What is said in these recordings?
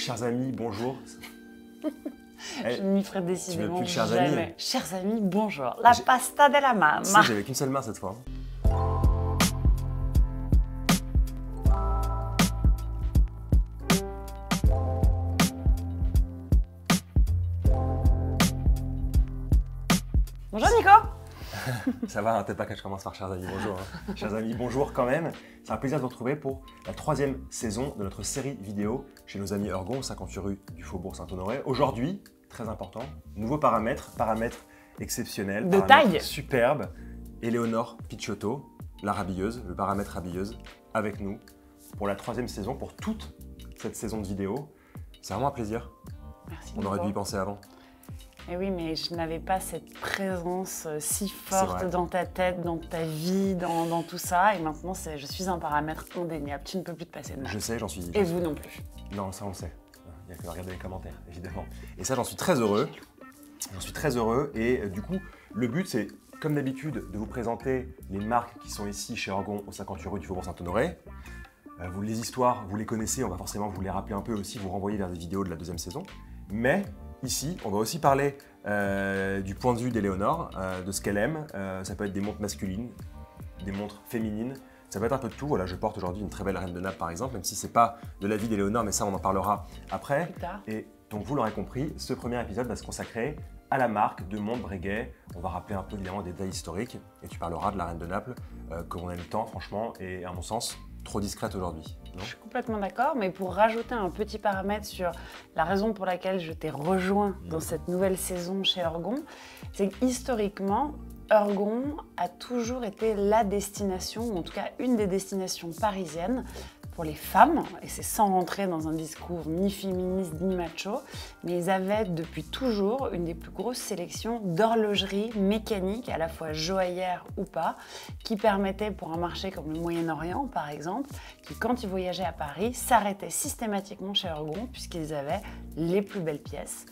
Chers amis, bonjour. Je ne m'y ferai décidément plus chers jamais. amis. Chers amis, bonjour. La pasta de la mamma. Si, j'avais qu'une seule main cette fois. Bonjour Nico. Ça va, hein, peut-être pas que je commence par chers amis, bonjour. Hein. Chers amis, bonjour quand même. C'est un plaisir de vous retrouver pour la 3e saison de notre série vidéo chez nos amis Ergon, 58 rue du Faubourg Saint-Honoré. Aujourd'hui, très important, nouveau paramètre exceptionnel. De paramètre taille. Superbe. Éléonore Picciotto, la rhabilleuse, le paramètre rhabilleuse, avec nous pour la 3e saison, pour toute cette saison de vidéo. C'est vraiment un plaisir. Merci On aurait Nico. dû y penser avant. Et oui, mais je n'avais pas cette présence si vrai. forte dans ta tête, dans ta vie, dans tout ça. Et maintenant, je suis un paramètre indéniable. Tu ne peux plus te passer de moi. Je sais, j'en suis... Et vous non plus. Non, ça on le sait. Il n'y a que de regarder les commentaires, évidemment. Et ça, j'en suis très heureux. J'en suis très heureux. Et du coup, le but, c'est, comme d'habitude, de vous présenter les marques qui sont ici chez Ergon, au 58 rue du Faubourg Saint-Honoré. Les histoires, vous les connaissez, on va forcément vous les rappeler un peu aussi, vous renvoyer vers des vidéos de la 2e saison. Mais ici, on va aussi parler du point de vue d'Éléonore, de ce qu'elle aime. Ça peut être des montres masculines, des montres féminines. Ça peut être un peu de tout. Voilà, je porte aujourd'hui une très belle reine de Naples par exemple, même si c'est pas de la vie d'Éléonore, mais ça on en parlera après. Plus tard. Et donc vous l'aurez compris, ce premier épisode va se consacrer à la marque de montres Breguet. On va rappeler un peu évidemment des détails historiques et tu parleras de la reine de Naples, qu'on aime tant franchement et à mon sens trop discrète aujourd'hui. Je suis complètement d'accord, mais pour rajouter un petit paramètre sur la raison pour laquelle je t'ai rejoint dans cette nouvelle saison chez Ergon, c'est que historiquement, Ergon a toujours été la destination, ou en tout cas une des destinations parisiennes pour les femmes, et c'est sans rentrer dans un discours ni féministe ni macho, mais ils avaient depuis toujours une des plus grosses sélections d'horlogerie mécanique, à la fois joaillère ou pas, qui permettait pour un marché comme le Moyen-Orient par exemple, qui quand ils voyageaient à Paris, s'arrêtaient systématiquement chez Ergon puisqu'ils avaient les plus belles pièces.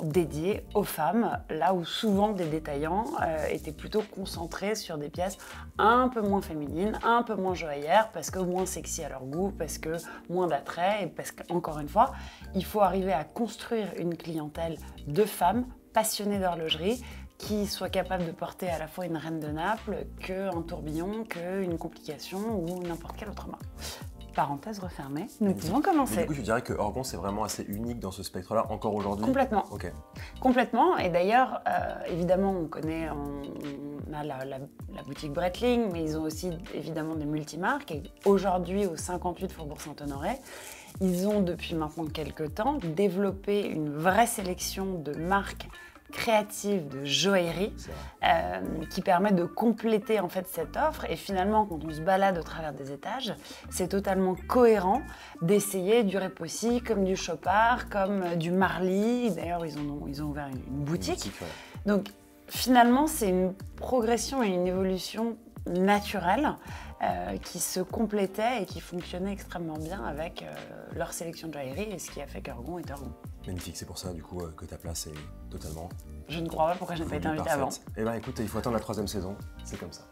Dédiées aux femmes, là où souvent des détaillants étaient plutôt concentrés sur des pièces un peu moins féminines, un peu moins joaillères, parce que moins sexy à leur goût, parce que moins d'attrait, et parce qu'encore une fois, il faut arriver à construire une clientèle de femmes passionnées d'horlogerie, qui soient capables de porter à la fois une reine de Naples, qu'un tourbillon, qu'une complication ou n'importe quelle autre marque. Parenthèse refermée, nous pouvons Mais commencer. du coup, tu dirais que Ergon, c'est vraiment assez unique dans ce spectre-là, encore aujourd'hui? Complètement. Ok. Complètement. Et d'ailleurs, évidemment, on connaît, on a la boutique Breitling, mais ils ont aussi évidemment des multimarques. Et aujourd'hui, au 58 Faubourg Saint-Honoré, ils ont depuis maintenant quelques temps développé une vraie sélection de marques créative de joaillerie qui permet de compléter en fait cette offre, et finalement quand on se balade au travers des étages, c'est totalement cohérent d'essayer du Repossi comme du Chopard, comme du Marly. D'ailleurs ils ont ouvert une boutique. Ouais. Donc finalement c'est une progression et une évolution naturelle qui se complétait et qui fonctionnait extrêmement bien avec leur sélection de joaillerie, et ce qui a fait qu'Ergon est Ergon. Magnifique, c'est pour ça du coup que ta place est totalement... Je ne crois pas pourquoi je n'ai pas été invitée avant. Eh bien écoute, il faut attendre la 3e saison, c'est comme ça.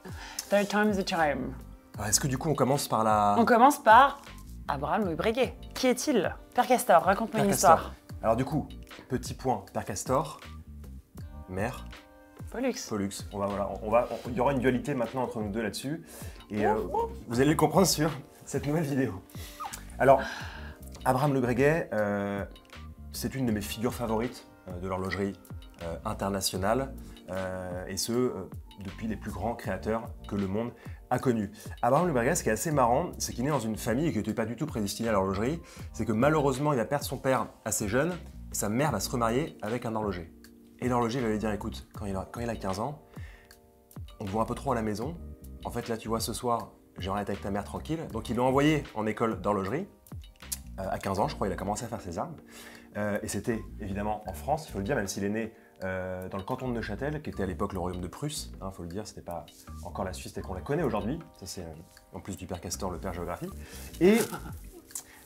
Third time's the charm. Alors, est-ce que du coup on commence par la... On commence par Abraham Louis Breguet. Qui est-il? Père Castor, raconte-moi une Père Castor. histoire. Alors du coup, petit point, Père Castor, mère, Pollux. Pollux. Il y aura une dualité maintenant entre nous deux là-dessus. Et vous allez le comprendre sur cette nouvelle vidéo. Alors, Abraham Louis Breguet, c'est une de mes figures favorites de l'horlogerie internationale, et ce, depuis les plus grands créateurs que le monde a connus. Abraham Louis Breguet, ce qui est assez marrant, c'est qu'il est né dans une famille qui n'était pas du tout prédestinée à l'horlogerie. C'est que malheureusement, il va perdre son père assez jeune, et sa mère va se remarier avec un horloger. Et l'horloger va lui dire, écoute, quand il a 15 ans, on te voit un peu trop à la maison. En fait, là, tu vois, ce soir, j'aimerais être avec ta mère tranquille. Donc, il l'a envoyé en école d'horlogerie. À 15 ans, je crois, il a commencé à faire ses armes. Et c'était évidemment en France, il faut le dire, même s'il est né dans le canton de Neuchâtel, qui était à l'époque le royaume de Prusse. Il faut le dire, c'était pas encore la Suisse telle qu'on la connaît aujourd'hui. Ça, c'est en plus du père Castor, le père géographie. Et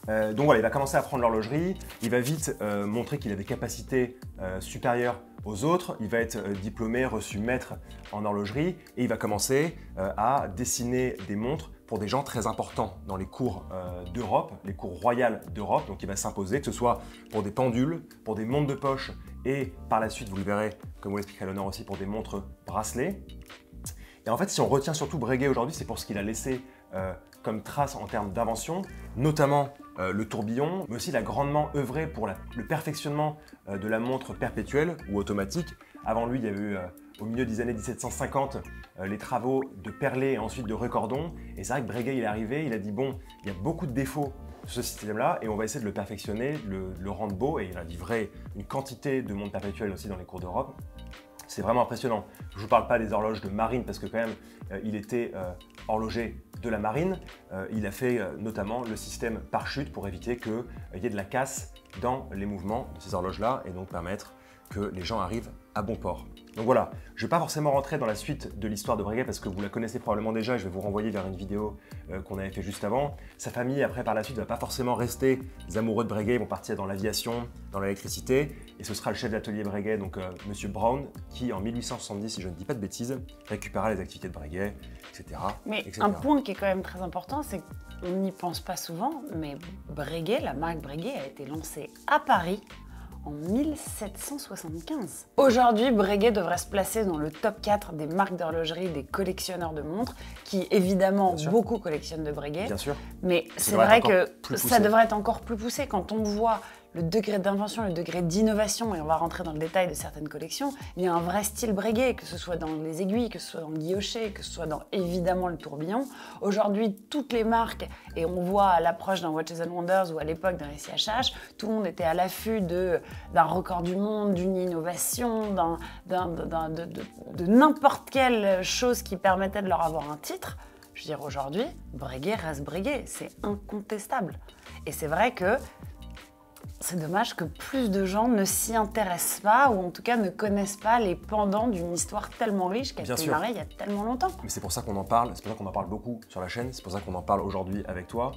donc voilà, il va commencer à apprendre l'horlogerie. Il va vite montrer qu'il a des capacités supérieures aux autres. Il va être diplômé, reçu maître en horlogerie, et il va commencer à dessiner des montres pour des gens très importants dans les cours d'Europe, les cours royales d'Europe. Donc il va s'imposer, que ce soit pour des pendules, pour des montres de poche et par la suite, vous le verrez, comme vous l'expliquerez à l'honneur aussi, pour des montres bracelets. Et en fait, si on retient surtout Breguet aujourd'hui, c'est pour ce qu'il a laissé comme trace en termes d'invention, notamment le tourbillon, mais aussi il a grandement œuvré pour le perfectionnement de la montre perpétuelle ou automatique. Avant lui, il y a eu au milieu des années 1750 les travaux de Perlet et ensuite de Recordon. Et c'est vrai que Breguet, il est arrivé, il a dit bon, il y a beaucoup de défauts sur ce système-là et on va essayer de le perfectionner, de le rendre beau. Et il a livré une quantité de montres perpétuelles aussi dans les cours d'Europe. C'est vraiment impressionnant. Je ne vous parle pas des horloges de marine parce que quand même, il était horloger de la marine. Il a fait notamment le système pare-chute pour éviter qu'il y ait de la casse dans les mouvements de ces horloges-là et donc permettre que les gens arrivent à bon port. Donc voilà, je ne vais pas forcément rentrer dans la suite de l'histoire de Breguet parce que vous la connaissez probablement déjà et je vais vous renvoyer vers une vidéo qu'on avait fait juste avant. Sa famille, après, par la suite, ne va pas forcément rester des amoureux de Breguet, ils vont partir dans l'aviation, dans l'électricité et ce sera le chef d'atelier Breguet, donc Monsieur Brown, qui en 1870, si je ne dis pas de bêtises, récupéra les activités de Breguet, etc. Mais etc. un point qui est quand même très important, c'est qu'on n'y pense pas souvent, mais Breguet, la marque Breguet a été lancée à Paris en 1775. Aujourd'hui, Breguet devrait se placer dans le top 4 des marques d'horlogerie, des collectionneurs de montres, qui évidemment beaucoup collectionnent de Breguet. Bien sûr. Mais c'est vrai que ça devrait être encore plus poussé quand on voit le degré d'invention, le degré d'innovation, et on va rentrer dans le détail de certaines collections. Il y a un vrai style Breguet, que ce soit dans les aiguilles, que ce soit dans le guilloché, que ce soit dans évidemment le tourbillon. Aujourd'hui, toutes les marques, et on voit à l'approche d'un Watches and Wonders ou à l'époque d'un SIHH, tout le monde était à l'affût d'un record du monde, d'une innovation, de n'importe quelle chose qui permettait de leur avoir un titre. Je veux dire, aujourd'hui, Breguet reste Breguet, c'est incontestable. Et c'est vrai que c'est dommage que plus de gens ne s'y intéressent pas ou en tout cas ne connaissent pas les pendants d'une histoire tellement riche qui a été démarrée il y a tellement longtemps. Mais c'est pour ça qu'on en parle, c'est pour ça qu'on en parle beaucoup sur la chaîne, c'est pour ça qu'on en parle aujourd'hui avec toi.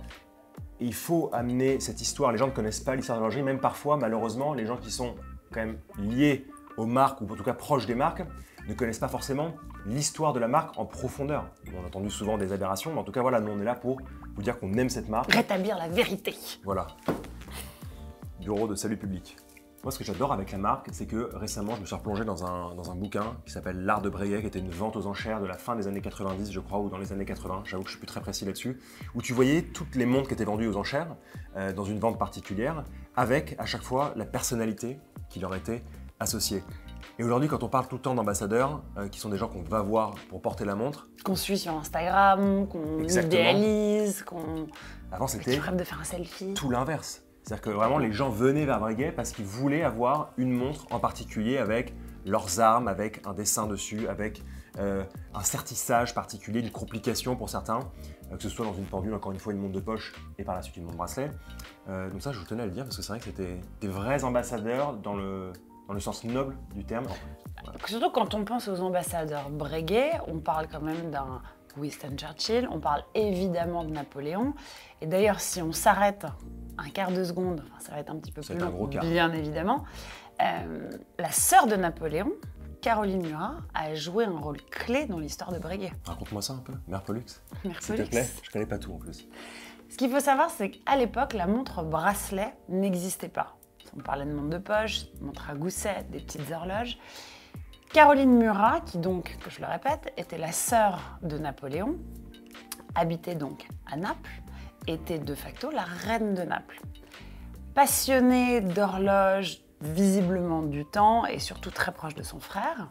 Et il faut amener cette histoire, les gens ne connaissent pas l'histoire de l'horlogerie, même parfois malheureusement les gens qui sont quand même liés aux marques ou en tout cas proches des marques ne connaissent pas forcément l'histoire de la marque en profondeur. On a entendu souvent des aberrations, mais en tout cas voilà, nous on est là pour vous dire qu'on aime cette marque. Rétablir la vérité. Voilà. Bureau de salut public. Moi, ce que j'adore avec la marque, c'est que récemment, je me suis replongé dans un bouquin qui s'appelle L'Art de Breguet, qui était une vente aux enchères de la fin des années 90, je crois, ou dans les années 80. J'avoue que je suis plus très précis là-dessus. Où tu voyais toutes les montres qui étaient vendues aux enchères dans une vente particulière, avec à chaque fois la personnalité qui leur était associée. Et aujourd'hui, quand on parle tout le temps d'ambassadeurs, qui sont des gens qu'on va voir pour porter la montre, qu'on suit sur Instagram, qu'on idéalise, qu'on rêve de faire un selfie. Tout l'inverse. C'est-à-dire que vraiment les gens venaient vers Breguet parce qu'ils voulaient avoir une montre en particulier avec leurs armes, avec un dessin dessus, avec un sertissage particulier, une complication pour certains, que ce soit dans une pendule, encore une fois une montre de poche et par la suite une montre bracelet. Donc ça, je tenais à le dire parce que c'est vrai que c'était des vrais ambassadeurs dans le sens noble du terme. Voilà. Surtout quand on pense aux ambassadeurs Breguet, on parle quand même d'un Winston Churchill, on parle évidemment de Napoléon. Et d'ailleurs, si on s'arrête un quart de seconde, enfin, ça va être un petit peu plus long, bien évidemment, la sœur de Napoléon, Caroline Murat, a joué un rôle clé dans l'histoire de Breguet. Raconte-moi ça un peu, Mère Pollux. Mère S'il te plaît, je connais pas tout en plus. Ce qu'il faut savoir, c'est qu'à l'époque, la montre bracelet n'existait pas. On parlait de montre de poche, montre à gousset, des petites horloges. Caroline Murat, qui donc, que je le répète, était la sœur de Napoléon, habitait donc à Naples, était de facto la reine de Naples. Passionnée d'horloges, visiblement du temps et surtout très proche de son frère,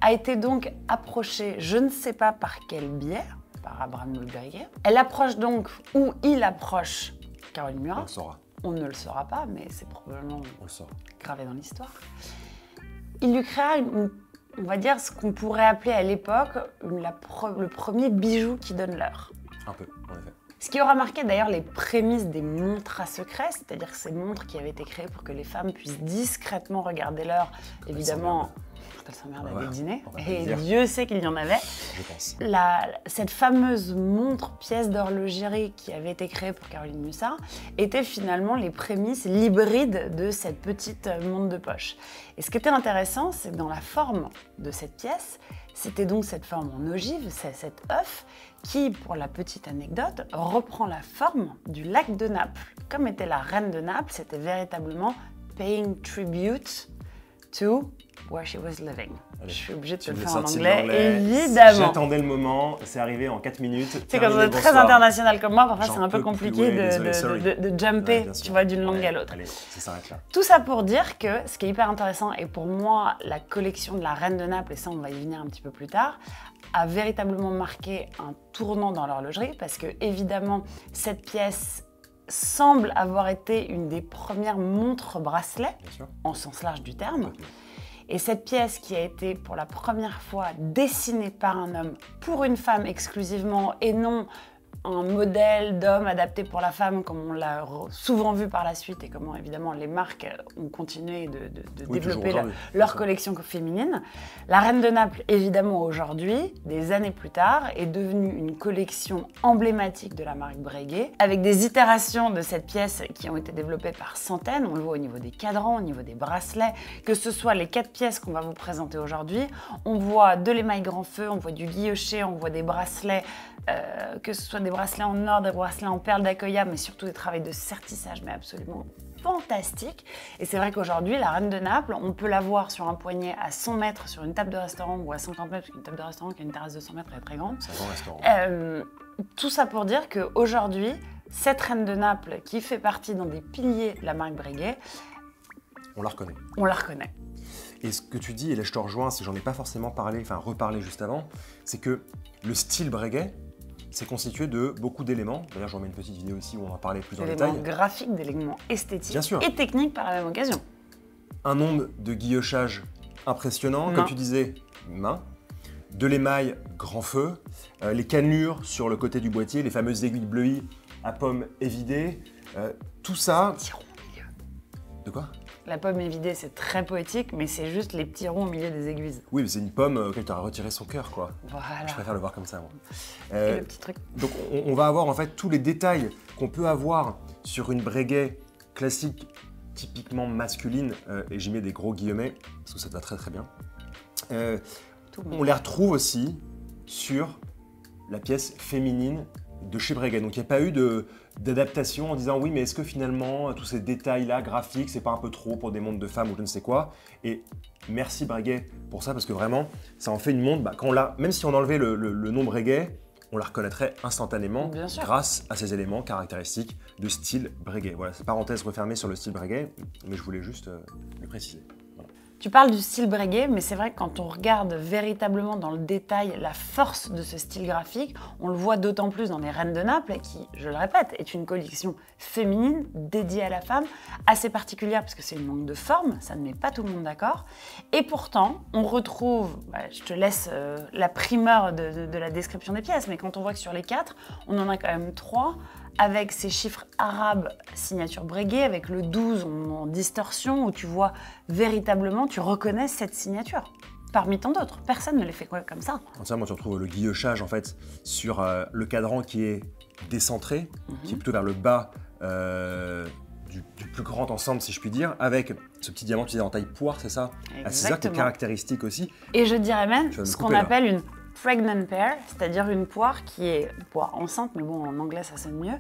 a été donc approchée, je ne sais pas par quel biais, par Abraham Louis Breguet. Elle approche donc, ou il approche Caroline Murat. On le saura. On ne le saura pas, mais c'est probablement gravé dans l'histoire. Il lui créa, on va dire, ce qu'on pourrait appeler à l'époque le premier bijou qui donne l'heure. Un peu, en effet. Ce qui aura marqué d'ailleurs les prémices des montres à secret, c'est-à-dire ces montres qui avaient été créées pour que les femmes puissent discrètement regarder l'heure, évidemment, quand elles s'emmerdent à des dîners, et Dieu sait qu'il y en avait. Je pense. Cette fameuse montre pièce d'horlogerie qui avait été créée pour Caroline Murat était finalement les prémices, l'hybride de cette petite montre de poche. Et ce qui était intéressant, c'est que dans la forme de cette pièce, C'était donc cette forme en ogive, c'est cet œuf qui, pour la petite anecdote, reprend la forme du lac de Naples. Comme était la reine de Naples, c'était véritablement paying tribute to where she was living. Allez, je suis obligée de te tu le me faire en sortis de anglais, l'anglais. évidemment. J'attendais le moment, c'est arrivé en 4 minutes. C'est quand on est très bonsoir. international comme moi, parfois J'en c'est un peu peux plus, compliqué ouais, désolé, sorry. de jumper, Ouais, bien sûr. tu vois, d'une langue Ouais, à l'autre. Allez, ça s'arrête là. Tout ça pour dire que ce qui est hyper intéressant, et pour moi, la collection de la Reine de Naples, et ça on va y venir un petit peu plus tard, a véritablement marqué un tournant dans l'horlogerie, parce que évidemment, cette pièce semble avoir été une des premières montres bracelets, Bien sûr. en sens large du terme. Et cette pièce qui a été pour la première fois dessinée par un homme pour une femme exclusivement et non un modèle d'homme adapté pour la femme comme on l'a souvent vu par la suite et comment évidemment les marques ont continué de Oui, développer toujours leur collection féminine. La Reine de Naples, évidemment aujourd'hui, des années plus tard, est devenue une collection emblématique de la marque Breguet avec des itérations de cette pièce qui ont été développées par centaines. On le voit au niveau des cadrans, au niveau des bracelets, que ce soit les 4 pièces qu'on va vous présenter aujourd'hui. On voit de l'émail grand feu, on voit du guilloché, on voit des bracelets, que ce soit des bracelets en or, des bracelets en perles d'Akoya, mais surtout des travaux de sertissage, mais absolument fantastiques. Et c'est vrai qu'aujourd'hui, la Reine de Naples, on peut la voir sur un poignet à 100 mètres sur une table de restaurant ou à 50 mètres, parce qu'une table de restaurant qui a une terrasse de 100 mètres est très grande. C'est un grand restaurant. Tout ça pour dire qu'aujourd'hui, cette Reine de Naples, qui fait partie dans des piliers de la marque Breguet, On la reconnaît. on la reconnaît. Et ce que tu dis, et là je te rejoins, si j'en ai pas forcément parlé, enfin reparlé juste avant, c'est que le style Breguet, c'est constitué de beaucoup d'éléments. D'ailleurs, je remets une petite vidéo ici où on en parlait plus en D'éléments détail. graphiques, d'éléments esthétiques Bien sûr. et techniques par la même occasion. Un nombre de guillochages impressionnant, Main. comme tu disais, main. De l'émail grand feu, les cannelures sur le côté du boîtier, les fameuses aiguilles bleuies à pomme évidée, tout ça. Petits ronds au milieu. De quoi? La pomme évidée, c'est très poétique, mais c'est juste les petits ronds au milieu des aiguilles. Oui, mais c'est une pomme auquel tu as retiré son cœur, quoi. Voilà. Je préfère le voir comme ça, moi. Et le petit truc. Donc on va avoir en fait tous les détails qu'on peut avoir sur une Breguet classique, typiquement masculine, et j'y mets des gros guillemets, parce que ça te va très très bien. Tout On les retrouve aussi sur la pièce féminine de chez Breguet. Donc il n'y a pas eu d'adaptation en disant oui, mais est-ce que finalement tous ces détails-là graphiques, c'est pas un peu trop pour des montres de femmes ou je ne sais quoi. Et merci Breguet pour ça, parce que vraiment, ça en fait une montre, quand on l'a, même si on enlevait le nom Breguet, on la reconnaîtrait instantanément Bien sûr. grâce à ces éléments caractéristiques de style Breguet. Voilà, c'est parenthèse refermée sur le style Breguet, mais je voulais juste le préciser. Voilà. Tu parles du style Breguet, mais c'est vrai que quand on regarde véritablement dans le détail la force de ce style graphique, on le voit d'autant plus dans les Reines de Naples, qui, je le répète, est une collection féminine dédiée à la femme, assez particulière parce que c'est une montre de forme, ça ne met pas tout le monde d'accord. Et pourtant, on retrouve, je te laisse la primeur de la description des pièces, mais quand on voit que sur les 4, on en a quand même 3, avec ces chiffres arabes signature Breguet, avec le 12 en distorsion, où tu vois véritablement, tu reconnais cette signature. Parmi tant d'autres, personne ne les fait comme ça. Entièrement, tu retrouves le guillochage en fait sur le cadran qui est décentré, qui est plutôt vers le bas du plus grand ensemble, si je puis dire, avec ce petit diamant, tu disais en taille poire, c'est ça? À 6 heures, qui est caractéristique aussi. Et je dirais même Tu vas me ce qu'on couper, là. appelle une pregnant pear, c'est-à-dire une poire qui est une poire enceinte, mais bon, en anglais ça sonne mieux.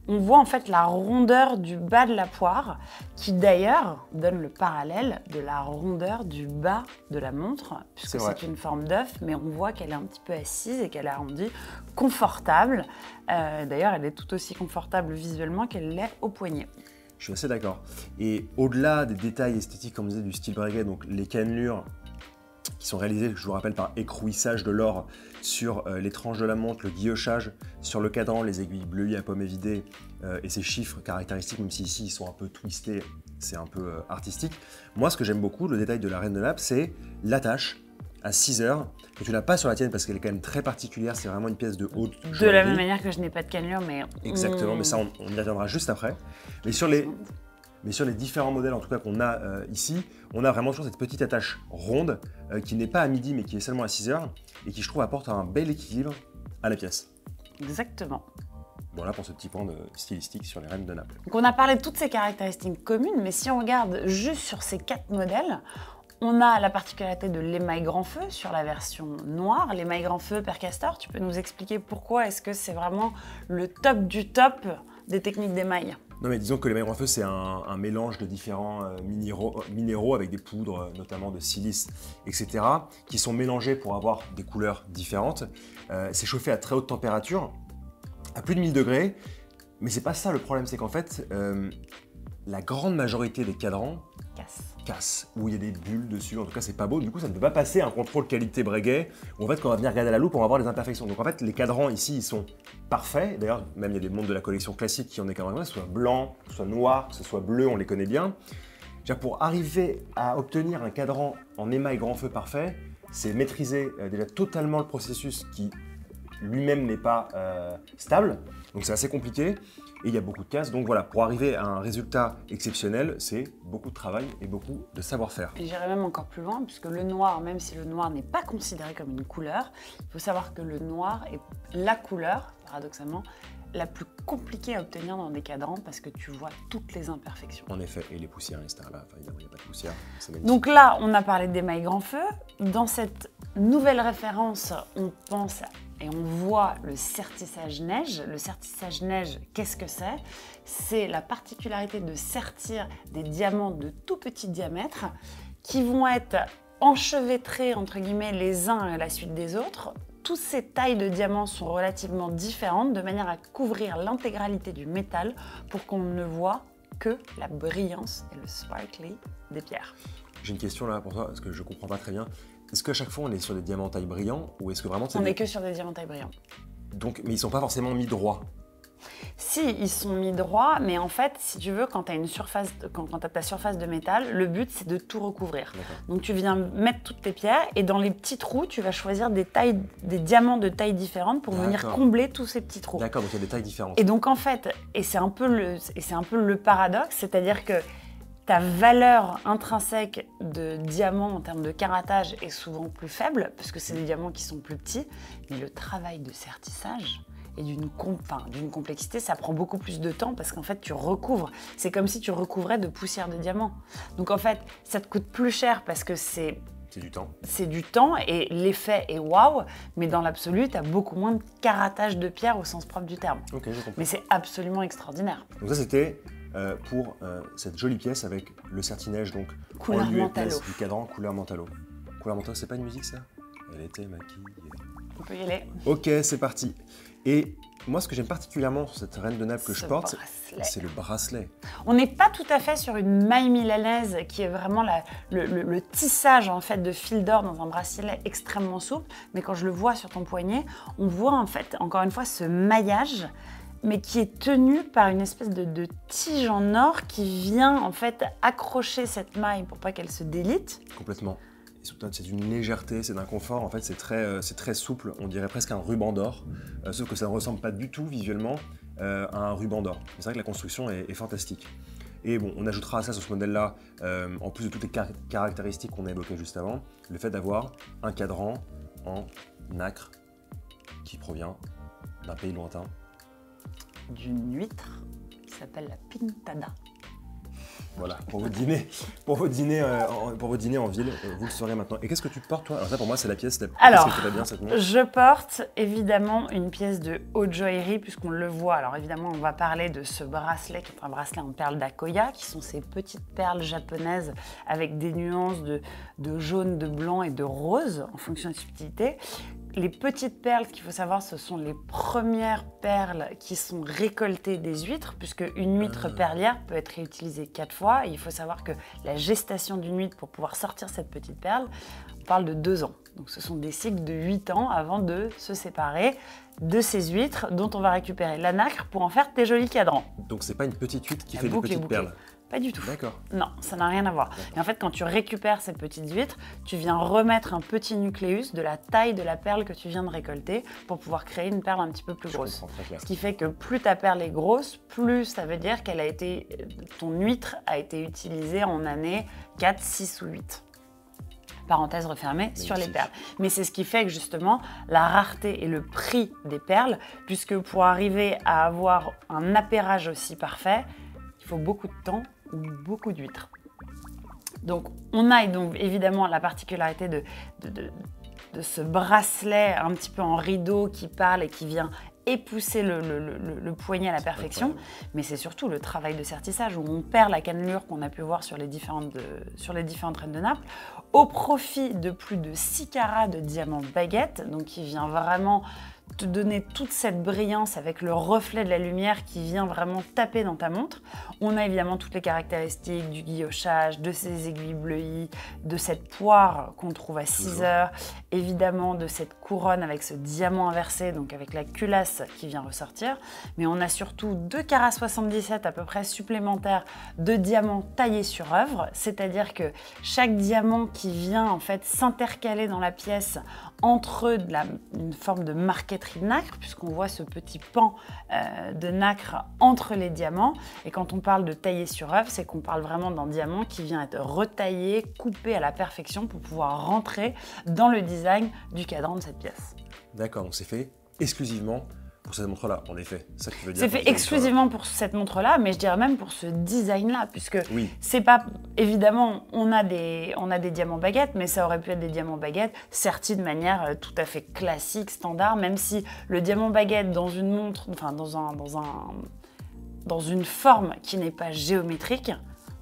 On voit en fait la rondeur du bas de la poire, qui d'ailleurs donne le parallèle de la rondeur du bas de la montre, puisque C'est vrai. c'est une forme d'œuf, mais on voit qu'elle est un petit peu assise et qu'elle est arrondie, confortable. D'ailleurs, elle est tout aussi confortable visuellement qu'elle l'est au poignet. Je suis assez d'accord. Et au-delà des détails esthétiques, comme on disait, du style Breguet, donc les cannelures qui sont réalisées, je vous rappelle, par écrouissage de l'or sur les tranches de la montre, le guillochage sur le cadran, les aiguilles bleuies à pomme évidée et ces chiffres caractéristiques, même si ici ils sont un peu twistés, c'est un peu artistique. Moi, ce que j'aime beaucoup, le détail de la Reine de Naples, c'est l'attache à 6 heures, que tu n'as pas sur la tienne parce qu'elle est quand même très particulière, c'est vraiment une pièce de haute joaillerie. De la même manière que je n'ai pas de cannelure, mais... Exactement, mais ça on y reviendra juste après. Mais sur les différents modèles en tout cas qu'on a ici, on a vraiment toujours cette petite attache ronde qui n'est pas à midi mais qui est seulement à 6 heures et qui je trouve apporte un bel équilibre à la pièce. Exactement. Voilà pour ce petit point stylistique sur les Reines de Naples. Donc on a parlé de toutes ces caractéristiques communes, mais si on regarde juste sur ces 4 modèles, On a la particularité de l'émail grand feu sur la version noire. L'émail grand feu, Père Castor, tu peux nous expliquer pourquoi est-ce que c'est vraiment le top du top des techniques d'émail? Non mais disons que l'émail grand feu c'est un mélange de différents minéraux avec des poudres, notamment de silice, etc. qui sont mélangés pour avoir des couleurs différentes. C'est chauffé à très haute température, à plus de 1000 degrés, mais c'est pas ça le problème, c'est qu'en fait, la grande majorité des cadrans cassent, où il y a des bulles dessus, en tout cas c'est pas beau, du coup ça ne peut pas passer un contrôle qualité Breguet, où en fait quand on va venir regarder à la loupe on va voir les imperfections. Donc en fait les cadrans ici ils sont parfaits, d'ailleurs même il y a des montres de la collection classique qui ont des cadrans, que ce soit blanc, que ce soit noir, que ce soit bleu, on les connaît bien. Déjà pour arriver à obtenir un cadran en émail grand feu parfait, c'est maîtriser déjà totalement le processus qui lui-même n'est pas stable, donc c'est assez compliqué. Et il y a beaucoup de cases, donc voilà, pour arriver à un résultat exceptionnel, c'est beaucoup de travail et beaucoup de savoir-faire. Et j'irai même encore plus loin, puisque le noir, même si le noir n'est pas considéré comme une couleur, il faut savoir que le noir est la couleur, paradoxalement, la plus compliquée à obtenir dans des cadrans, parce que tu vois toutes les imperfections. En effet, et les poussières, etc. Là, enfin, il n'y a pas de poussière, c'est magnifique. Donc là, on a parlé d'émail grand feu. Dans cette nouvelle référence, on pense et on voit le sertissage neige. Le sertissage neige, qu'est-ce que c'est? C'est la particularité de sertir des diamants de tout petit diamètre qui vont être enchevêtrés, entre guillemets, les uns à la suite des autres. Toutes ces tailles de diamants sont relativement différentes, de manière à couvrir l'intégralité du métal pour qu'on ne voit que la brillance et le sparkly des pierres. J'ai une question là pour toi, parce que je ne comprends pas très bien. Est-ce qu'à chaque fois on est sur des diamants taille brillant ou est-ce que vraiment On n'est que sur des diamants taille brillant. Donc, mais ils ne sont pas forcément mis droits. Si, ils sont mis droits, mais en fait, si tu veux, quand tu as ta surface de métal, le but, c'est de tout recouvrir. Donc, tu viens mettre toutes tes pierres et dans les petits trous, tu vas choisir des diamants de tailles différentes pour venir combler tous ces petits trous. D'accord, donc il y a des tailles différentes. Et donc, en fait, c'est un peu le paradoxe, c'est-à-dire que ta valeur intrinsèque de diamant en termes de caratage est souvent plus faible, parce que c'est des diamants qui sont plus petits, mais le travail de sertissage et d'une complexité, ça prend beaucoup plus de temps parce qu'en fait, tu recouvres. C'est comme si tu recouvrais de poussière de diamant. Donc en fait, ça te coûte plus cher parce que c'est du temps. C'est du temps et l'effet est waouh, mais dans l'absolu, tu as beaucoup moins de caratage de pierre au sens propre du terme. Ok, j'ai compris. Mais c'est absolument extraordinaire. Donc ça, c'était pour cette jolie pièce avec le serti-neige, donc couleur en lieu et Mentalo. place du cadran couleur Mentalo. Couleur Mentalo, c'est pas une musique ça? Elle était maquillée. On peut y aller. Ok, c'est parti. Et moi, ce que j'aime particulièrement sur cette reine de Naples que je porte, c'est le bracelet. On n'est pas tout à fait sur une maille milanaise qui est vraiment le tissage en fait de fil d'or dans un bracelet extrêmement souple, mais quand je le vois sur ton poignet, on voit en fait encore une fois ce maillage, mais qui est tenu par une espèce de tige en or qui vient en fait accrocher cette maille pour pas qu'elle se délite. Complètement. C'est d'une légèreté, c'est d'un confort, en fait c'est très souple, on dirait presque un ruban d'or, sauf que ça ne ressemble pas du tout visuellement à un ruban d'or. C'est vrai que la construction est fantastique. Et bon, on ajoutera à ça sur ce modèle-là, en plus de toutes les caractéristiques qu'on a évoquées juste avant, le fait d'avoir un cadran en nacre qui provient d'un pays lointain. D'une huître qui s'appelle la pintada. Voilà, pour vos dîners en ville, vous le saurez maintenant. Et qu'est-ce que tu portes toi? Alors ça pour moi c'est la pièce, alors, que bien, cette montre. Je porte évidemment une pièce de haute joaillerie puisqu'on le voit. Alors évidemment on va parler de ce bracelet qui est un bracelet en perles d'Akoya, qui sont ces petites perles japonaises avec des nuances de jaune, de blanc et de rose en fonction de subtilité. Les petites perles, ce qu'il faut savoir, ce sont les premières perles qui sont récoltées des huîtres, puisque une huître perlière peut être réutilisée 4 fois. Et il faut savoir que la gestation d'une huître pour pouvoir sortir cette petite perle, on parle de 2 ans. Donc ce sont des cycles de 8 ans avant de se séparer de ces huîtres dont on va récupérer la nacre pour en faire des jolis cadrans. Donc c'est pas une petite huître qui fait des petites perles? Pas du tout. D'accord. Non, ça n'a rien à voir. Et en fait, quand tu récupères ces petites huîtres, tu viens remettre un petit nucléus de la taille de la perle que tu viens de récolter pour pouvoir créer une perle un petit peu plus grosse. Ce qui fait que plus ta perle est grosse, plus ça veut dire ton huître a été utilisée en année 4, 6 ou 8. Parenthèse refermée sur les perles. Mais c'est ce qui fait que justement la rareté et le prix des perles, puisque pour arriver à avoir un appairage aussi parfait, il faut beaucoup de temps ou beaucoup d'huîtres. Donc on a donc évidemment la particularité de ce bracelet un petit peu en rideau qui parle et qui vient épousser le poignet à la perfection, mais c'est surtout le travail de sertissage où on perd la cannelure qu'on a pu voir sur les différentes reines de Naples, au profit de plus de 6 carats de diamant baguette, donc qui vient vraiment te donner toute cette brillance avec le reflet de la lumière qui vient vraiment taper dans ta montre. On a évidemment toutes les caractéristiques du guillochage, de ces aiguilles bleuies, de cette poire qu'on trouve à 6 heures, évidemment de cette couronne avec ce diamant inversé, donc avec la culasse qui vient ressortir. Mais on a surtout 2 carats 77 à peu près supplémentaires de diamants taillés sur œuvre, c'est-à-dire que chaque diamant qui vient en fait s'intercaler dans la pièce entre une forme de marqueterie de nacre, puisqu'on voit ce petit pan de nacre entre les diamants. Et quand on parle de tailler sur œuvre, c'est qu'on parle vraiment d'un diamant qui vient être retaillé, coupé à la perfection pour pouvoir rentrer dans le design du cadran de cette pièce. D'accord, donc c'est fait exclusivement pour cette montre-là, en effet. Ça que tu veux dire. C'est fait exclusivement pour cette montre-là, mais je dirais même pour ce design-là, puisque oui. C'est pas... Évidemment, on a des diamants baguettes, mais ça aurait pu être des diamants baguettes sertis de manière tout à fait classique, standard, même si le diamant baguette dans une montre, enfin dans une forme qui n'est pas géométrique,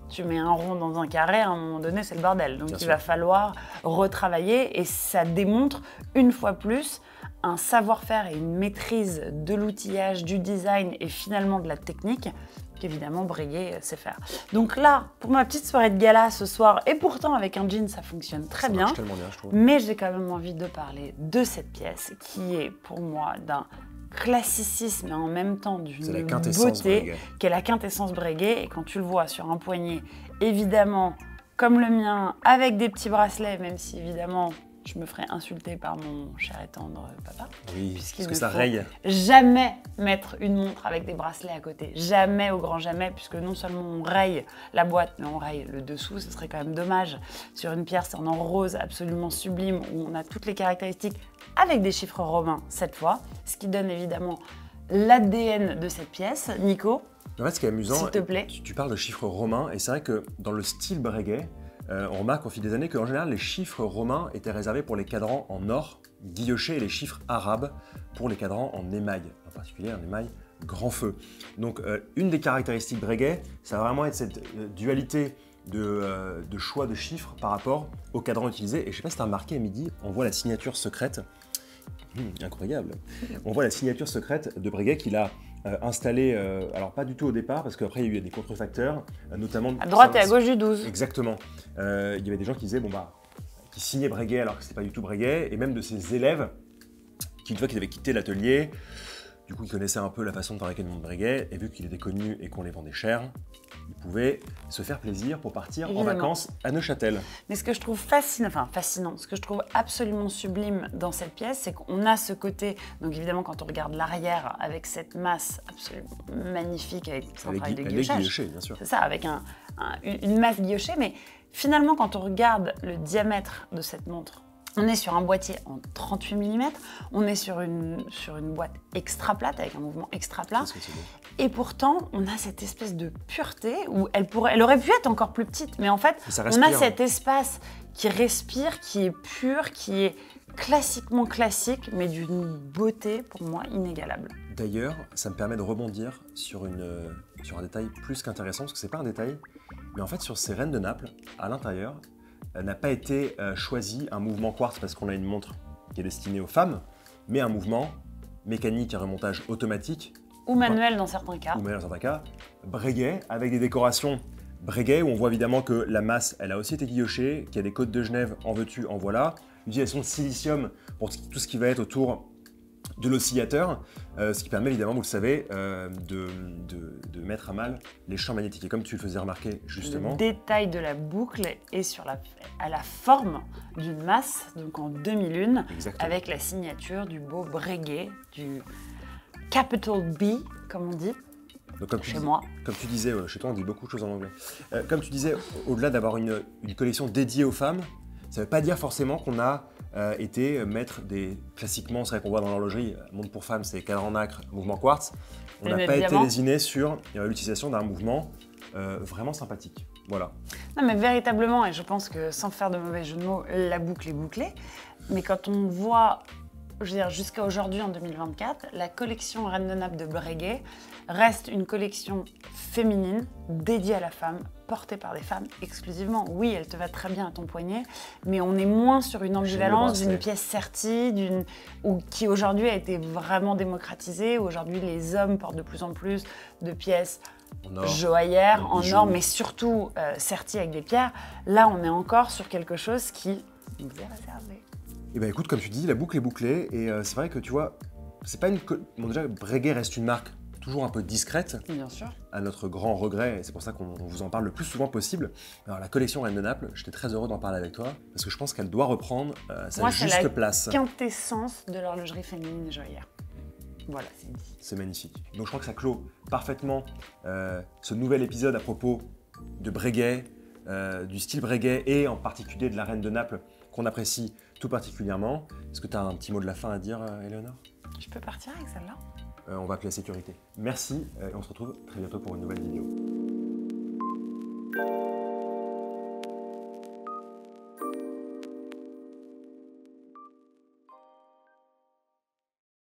tu mets un rond dans un carré, à un moment donné, c'est le bordel. Donc il va falloir retravailler et ça démontre une fois plus un savoir-faire et une maîtrise de l'outillage, du design et finalement de la technique qu'évidemment Breguet sait faire. Donc là, pour ma petite soirée de gala ce soir, et pourtant avec un jean ça fonctionne très bien, je trouve. Mais j'ai quand même envie de parler de cette pièce qui est pour moi d'un classicisme et en même temps d'une beauté qui est la quintessence Breguet. Et quand tu le vois sur un poignet, évidemment comme le mien, avec des petits bracelets, même si évidemment je me ferais insulter par mon cher et tendre papa. Oui, parce que ça raye. Jamais mettre une montre avec des bracelets à côté. Jamais, au grand jamais, puisque non seulement on raye la boîte, mais on raye le dessous. Ce serait quand même dommage sur une pierre en rose absolument sublime où on a toutes les caractéristiques avec des chiffres romains cette fois. Ce qui donne évidemment l'ADN de cette pièce. Nico, en fait, ce qui est amusant, s'il te plaît. Tu parles de chiffres romains et c'est vrai que dans le style Breguet, on remarque au fil des années qu'en général, les chiffres romains étaient réservés pour les cadrans en or guilloché et les chiffres arabes pour les cadrans en émail, en particulier un émail grand feu. Donc, une des caractéristiques Breguet, ça va vraiment être cette dualité de choix de chiffres par rapport au cadran utilisé. Et je ne sais pas si tu as remarqué, à midi, on voit la signature secrète. Incroyable. On voit la signature secrète de Breguet qu'il a installé, alors pas du tout au départ, parce qu'après il y a eu des contrefacteurs, notamment... À droite et à gauche du 12. Exactement. Il y avait des gens qui disaient, qui signaient Breguet alors que c'était pas du tout Breguet, et même de ses élèves qui, une fois qu'ils avaient quitté l'atelier, du coup ils connaissaient un peu la façon de fabriquer le monde Breguet, et vu qu'il était connu et qu'on les vendait cher, ils pouvaient se faire plaisir pour partir en vacances à Neuchâtel. Mais ce que je trouve fascinant, ce que je trouve absolument sublime dans cette pièce, c'est qu'on a ce côté, donc évidemment quand on regarde l'arrière avec cette masse absolument magnifique avec un travail de guillochage. Guillochée, bien sûr. C'est ça, avec une masse guillochée, mais finalement quand on regarde le diamètre de cette montre, on est sur un boîtier en 38 mm, on est sur une boîte extra plate, avec un mouvement extra plat. Et pourtant, on a cette espèce de pureté où elle aurait pu être encore plus petite, mais en fait, on a cet espace qui respire, qui est pur, qui est classiquement classique, mais d'une beauté pour moi inégalable. D'ailleurs, ça me permet de rebondir sur un détail plus qu'intéressant, parce que c'est pas un détail, mais en fait sur ces reines de Naples, à l'intérieur, n'a pas été choisi un mouvement quartz parce qu'on a une montre qui est destinée aux femmes, mais un mouvement mécanique à remontage automatique. Ou manuel dans certains cas. Ou manuel dans certains cas. Breguet, avec des décorations Breguet, où on voit évidemment que la masse, elle a aussi été guillochée, qu'il y a des côtes de Genève, en veux-tu, en voilà. L'utilisation de silicium pour tout ce qui va être autour de l'oscillateur, ce qui permet évidemment, vous le savez, de mettre à mal les champs magnétiques. Et comme tu le faisais remarquer justement... Le détail de la boucle est à la forme d'une masse, donc en demi-lune, avec la signature du beau Breguet, du capital B, comme on dit. Donc, comme tu disais, chez toi on dit beaucoup de choses en anglais. Comme tu disais, au-delà d'avoir une collection dédiée aux femmes, ça ne veut pas dire forcément qu'on a été mettre des... Classiquement, c'est vrai qu'on voit dans l'horlogerie, montre pour femmes, c'est cadran nacre, mouvement quartz. On n'a pas été lésiné sur l'utilisation d'un mouvement vraiment sympathique. Voilà. Non, mais véritablement, et je pense que sans faire de mauvais jeu de mots, la boucle est bouclée. Mais quand on voit, je veux dire, jusqu'à aujourd'hui, en 2024, la collection Reine de Naples de Breguet reste une collection féminine, dédiée à la femme, portée par des femmes exclusivement. Oui, elle te va très bien à ton poignet, mais on est moins sur une ambivalence d'une pièce sertie, ou qui aujourd'hui a été vraiment démocratisée. Aujourd'hui, les hommes portent de plus en plus de pièces joaillères, en or, mais surtout serties avec des pierres. Là, on est encore sur quelque chose qui nous est réservé. Et ben écoute, comme tu dis, la boucle est bouclée, et c'est vrai que tu vois, c'est pas une... Bon, déjà, Breguet reste une marque toujours un peu discrète, bien sûr, à notre grand regret, et c'est pour ça qu'on vous en parle le plus souvent possible. Alors la collection Reine de Naples, j'étais très heureux d'en parler avec toi, parce que je pense qu'elle doit reprendre sa juste place. C'est la quintessence de l'horlogerie féminine et joaillère. Voilà, c'est dit. C'est magnifique. Donc je crois que ça clôt parfaitement ce nouvel épisode à propos de Breguet, du style Breguet, et en particulier de la Reine de Naples, qu'on apprécie tout particulièrement. Est-ce que tu as un petit mot de la fin à dire, Éléonore? Je peux partir avec celle-là? On va appeler la sécurité. Merci, et on se retrouve très bientôt pour une nouvelle vidéo.